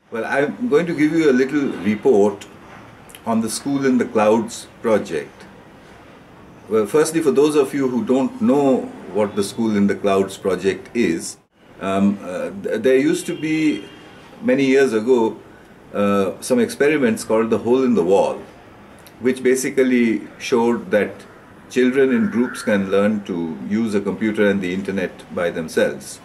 Well, I'm going to give you a little report on the School in the Clouds project. Well, firstly, for those of you who don't know what the School in the Clouds project is, there used to be, many years ago, some experiments called the hole in the wall, which basically showed that children in groups can learn to use a computer and the internet by themselves.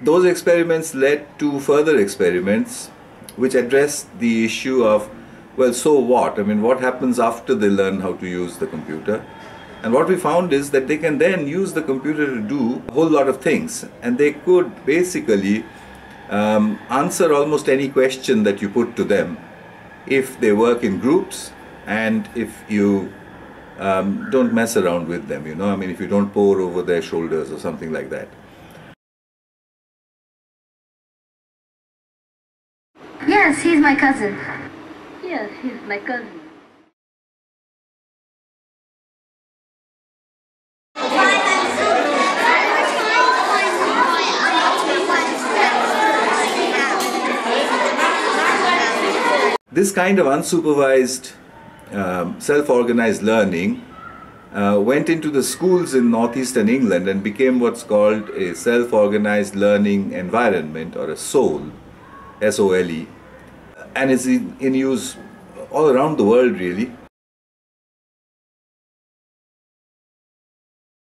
Those experiments led to further experiments which addressed the issue of, well, so what? I mean, what happens after they learn how to use the computer? And what we found is that they can then use the computer to do a whole lot of things, and they could basically answer almost any question that you put to them if they work in groups and if you don't mess around with them, you know, I mean, if you don't pore over their shoulders or something like that. Yes, he's my cousin. Yes, he's my cousin. This kind of unsupervised, self-organized learning went into the schools in northeastern England and became what's called a self-organized learning environment, or a SOLE, S-O-L-E, and it's in use all around the world, really.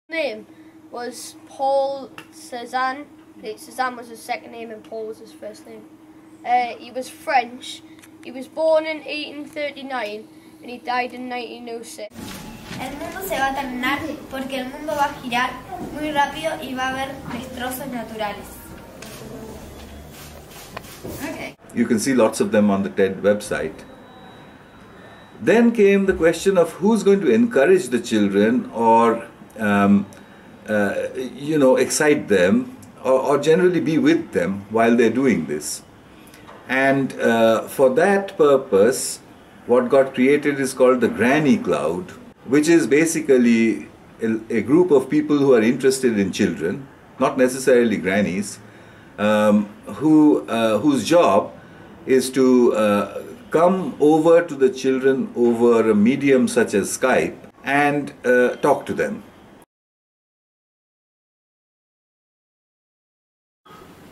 Name was Paul Cézanne. Cézanne was his second name and Paul was his first name. He was French. He was born in 1839 and he died in 1906. El mundo se va a terminar porque el mundo va a girar muy rápido y va a haber destrozos naturales. Okay. You can see lots of them on the TED website. Then came the question of who's going to encourage the children or excite them or generally be with them while they're doing this. And for that purpose, what got created is called the Granny Cloud, which is basically a group of people who are interested in children, not necessarily grannies, whose job is to come over to the children over a medium such as Skype and talk to them.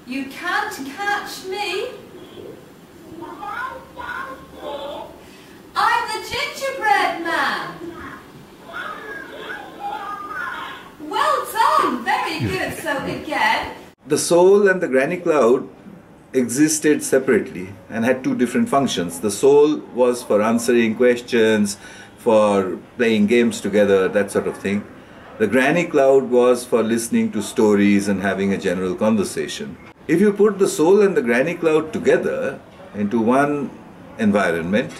You can't catch me. I'm the gingerbread man. Well done, very good. So again. The SOLE and the Granny Cloud existed separately and had two different functions. The SOLE was for answering questions, for playing games together, that sort of thing. The Granny Cloud was for listening to stories and having a general conversation. If you put the SOLE and the Granny Cloud together into one environment,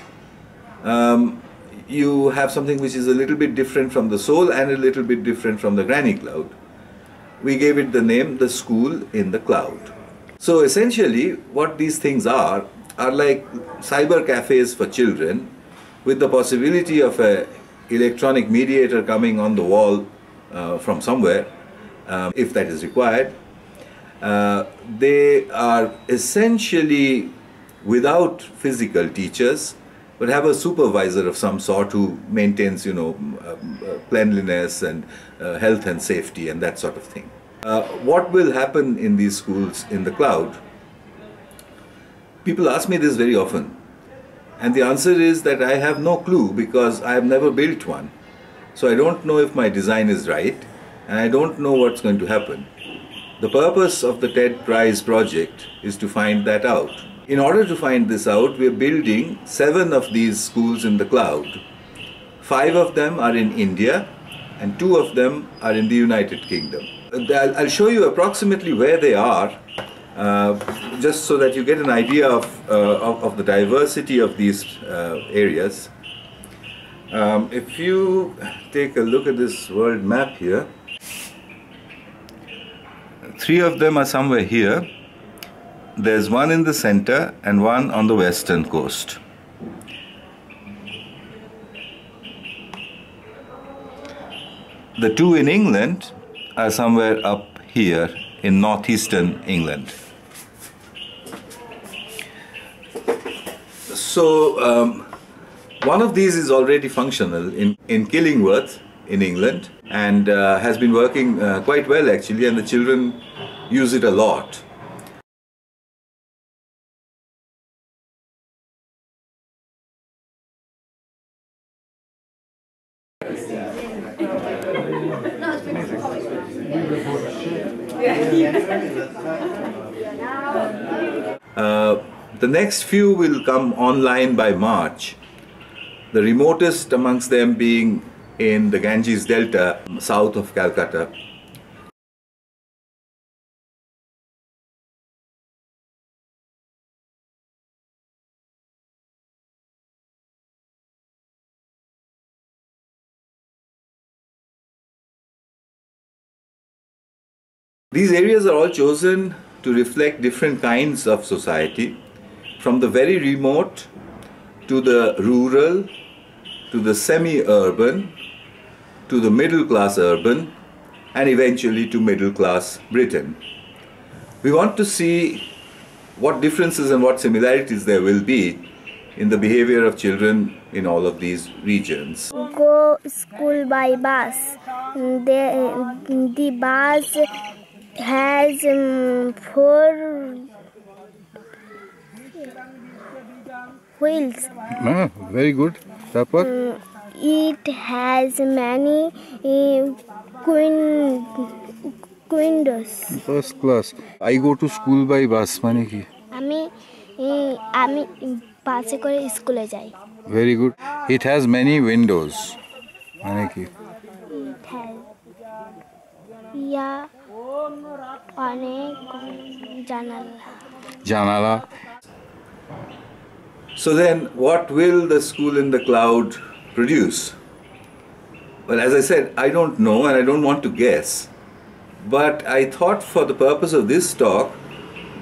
you have something which is a little bit different from the SOLE and a little bit different from the Granny Cloud. We gave it the name the School in the Cloud. So essentially what these things are like cyber cafes for children, with the possibility of an electronic mediator coming on the wall from somewhere, if that is required. They are essentially without physical teachers, but have a supervisor of some sort who maintains, cleanliness and health and safety and that sort of thing. What will happen in these schools in the cloud? People ask me this very often, and the answer is that I have no clue because I have never built one. So I don't know if my design is right, and I don't know what's going to happen. The purpose of the TED Prize project is to find that out. In order to find this out, we are building 7 of these schools in the cloud. 5 of them are in India and 2 of them are in the United Kingdom. I'll show you approximately where they are, just so that you get an idea of the diversity of these areas. If you take a look at this world map here, 3 of them are somewhere here. there's one in the center and one on the western coast. The two in England are somewhere up here in northeastern England. So one of these is already functional in Killingworth in England, and has been working quite well actually, and the children use it a lot. The next few will come online by March, the remotest amongst them being in the Ganges Delta, south of Calcutta. These areas are all chosen to reflect different kinds of society, from the very remote to the rural, to the semi-urban, to the middle-class urban, and eventually to middle-class Britain. We want to see what differences and what similarities there will be in the behavior of children in all of these regions. Go school by bus. The bus has 4 wheels. Very good. It has many windows. First class. I go to school by bus. Mane ki? আমি বাসে করে স্কুলে যাই। Very good. It has many windows. Mane ki? It has অনেক জানালা। So then, what will the school in the cloud produce? Well, as I said, I don't know and I don't want to guess. But I thought for the purpose of this talk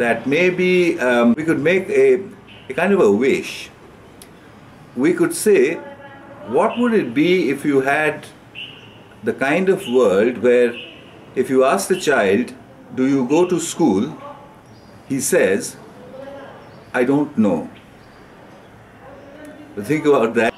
that maybe we could make a kind of a wish. We could say, what would it be if you had the kind of world where if you ask the child, do you go to school? He says, I don't know. Think about that.